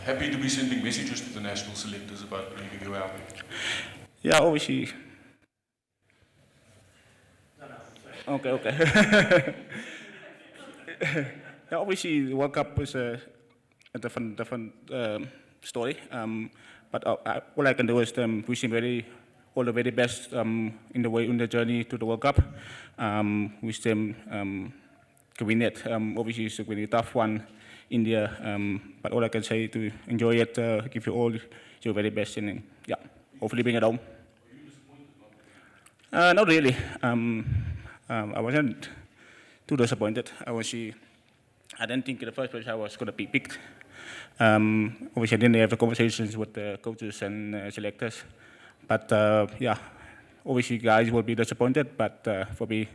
happy to be sending messages to the national selectors about leaving you out? Yeah, obviously. Okay. Yeah, obviously, the World Cup is a different story. But all I can do is wish him all the very best in the journey to the World Cup. Wish them to win it. Obviously, it's a really tough one, India. But all I can say is to enjoy it, give you all your very best, and yeah, hopefully bring it home. Not really. I wasn't too disappointed. I didn't think in the first place I was going to be picked. Obviously, I didn't have the conversations with the coaches and selectors. But yeah, obviously, guys will be disappointed. But for me,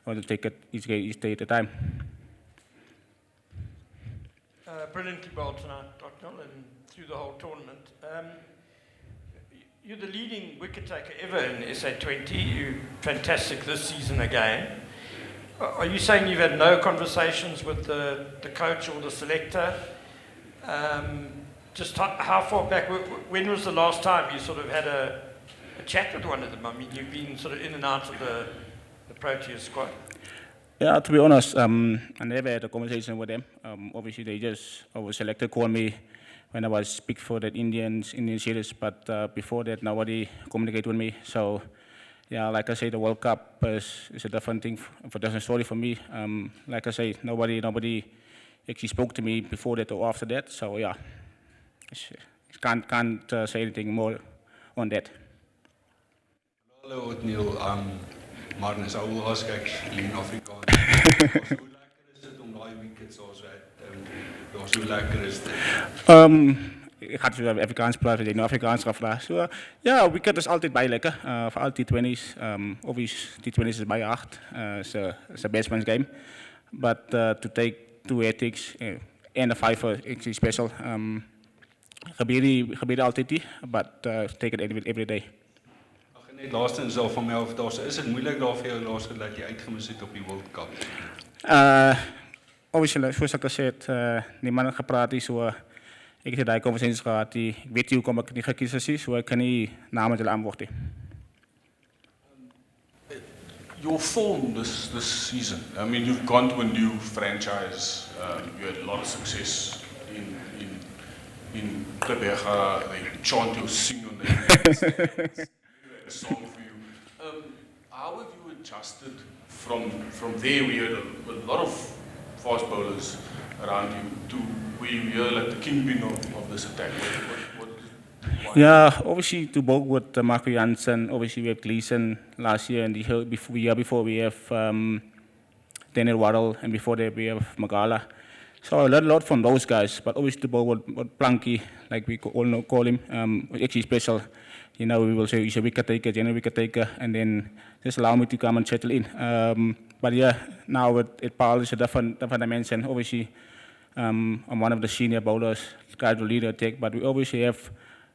I want to take it each day at a time. Brilliantly bowled tonight, Ottneil, and through the whole tournament. You're the leading wicket taker ever in SA20. You're fantastic this season again. Are you saying you've had no conversations with the coach or the selector? Just how far back, when was the last time you sort of had a chat with one of them? I mean, you've been sort of in and out of the Proteas squad. Yeah, to be honest, I never had a conversation with them. Obviously, our selector called me when I was picked for that Indian series, but before that, nobody communicated with me. So, yeah, like I say, the World Cup is a different thing, a different story for me. Like I say, nobody actually spoke to me before that or after that. So, yeah, can't say anything more on that. Hello, Ottneil. Marnus, I will ask actually in Afrikaans. Hoe lekker is dit om daai wickets zoals wij zo lekker is dit? Ik ga het Afrikaans praten, ik Afrikaans gevraagd. So, ja, wicket is altijd bij lekker. Vooral T20's. Obviously, T20's is bij 8. It's a batsman's game. But to take 2 ethics and a 5 is special. Gebeurt altijd die, but take it every day. Net laatstens al van my af, is dit moeilik daar vir jou laas dat jy uitgemis het op die World Cup? Obviously, soos ek gesê het, die man het gepraat hier, so ek het daai conversations gehad, ek weet nie hoekom ek nie gekies is, so ek kan nie namens hulle antwoord nie. Your form this season, I mean, you've gone to a new franchise, you had a lot of success in Klebega, they chant your sing on the a song for you. How have you adjusted from there? We had a lot of fast bowlers around you to where you hear like the kingpin of this attack. Yeah, obviously to bowl with Marco Jansen, obviously we have Gleason last year, and the year before we have Daniel Waddle, and before that we have Magala. So I learned a lot from those guys, but obviously to bowl with Planky, like we all call him, actually special. You know, we will say he's a wicket taker, general wicket taker, and then just allow me to come and settle in. But yeah, now at Paarl is a different dimension. Obviously, I'm one of the senior bowlers, guys will lead the attack, but we obviously have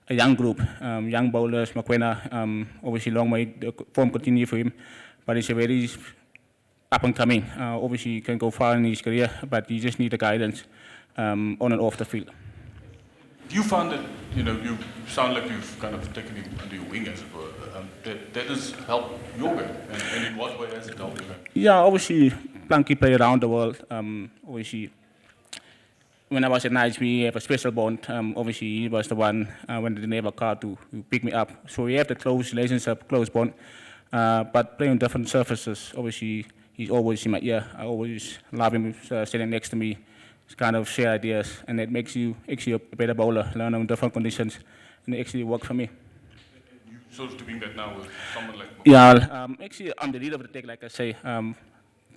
a young group, young bowlers, Mokoena, obviously long way, the form continue for him, but it's a very up and coming. Obviously, he can go far in his career, but you just need the guidance on and off the field. Do you find that, you sound like you've kind of taken him under your wing, as it were, that has helped your game, and in what way has it helped your game? Yeah, obviously, Planky play around the world. Obviously, when I was at Nice, we have a special bond. Obviously, he was the one when they didn't have a car to pick me up. So we have the close relationship, close bond. But playing on different surfaces, obviously, he's always in my ear. I always love him sitting next to me. It's kind of share ideas, and it makes you actually a better bowler, learn on different conditions, and it actually works for me. You sort of doing that now with someone like Mokoena? Yeah, actually, I'm the leader of the take, like I say.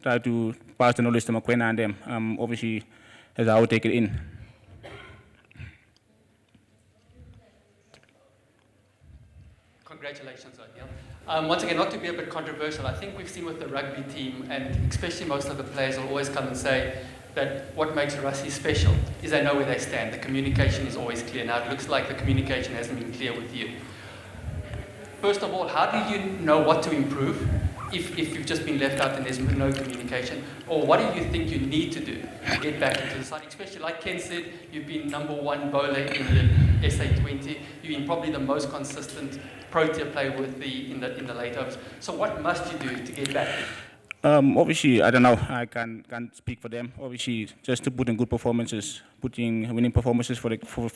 Try to pass the knowledge to Mokoena and them. Obviously, that's how I take it in. Congratulations, Ottneil. Once again, not to be a bit controversial, I think we've seen with the rugby team, and especially most of the players will always come and say that what makes Rassie special is they know where they stand. The communication is always clear. Now, it looks like the communication hasn't been clear with you. First of all, how do you know what to improve? if you've just been left out and there's no communication? Or what do you think you need to do to get back into the side? Especially like Ken said, you've been #1 bowler in the SA20. You've been probably the most consistent Protea player with in the late overs. So what must you do to get back? Obviously, I don't know. I can't speak for them. Obviously, just to put in good performances, putting winning performances for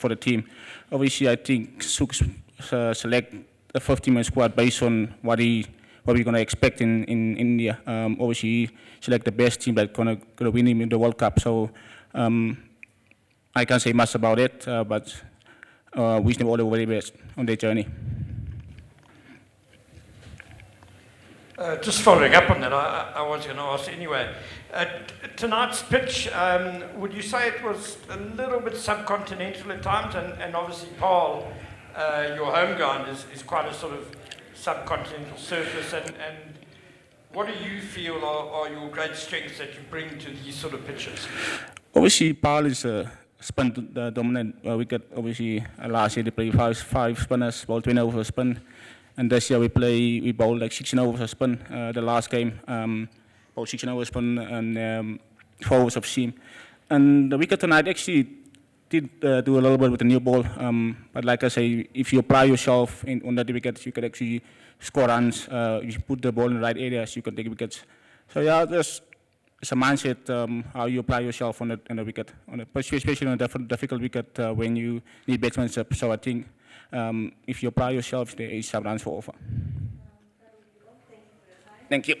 the team. Obviously, I think Sook's select a 50-man squad based on what we're gonna expect in India. Obviously, select the best team that's gonna win him in the World Cup. So I can't say much about it, but wish them all the very best on their journey. Just following up on that, I was going to ask anyway. Tonight's pitch, would you say it was a little bit subcontinental at times? And obviously, Paarl, your home ground is quite a sort of subcontinental surface. And what do you feel are your great strengths that you bring to these sort of pitches? Obviously, Paarl is a spin dominant wicket. Obviously, last year they played five spinners, bowled 20 overs spin. And this year we bowled like 16 overs of spin. The last game, bowled 16 overs spin and 4 overs of seam. And the wicket tonight actually did do a little bit with the new ball. But like I say, if you apply yourself on that wicket, you can actually score runs. If you put the ball in the right areas, you can take wickets. So yeah, it's a mindset how you apply yourself on the wicket, especially on a difficult wicket when you need batsmanship. So I think. If you apply yourself, there is some runs for offer. Thank you.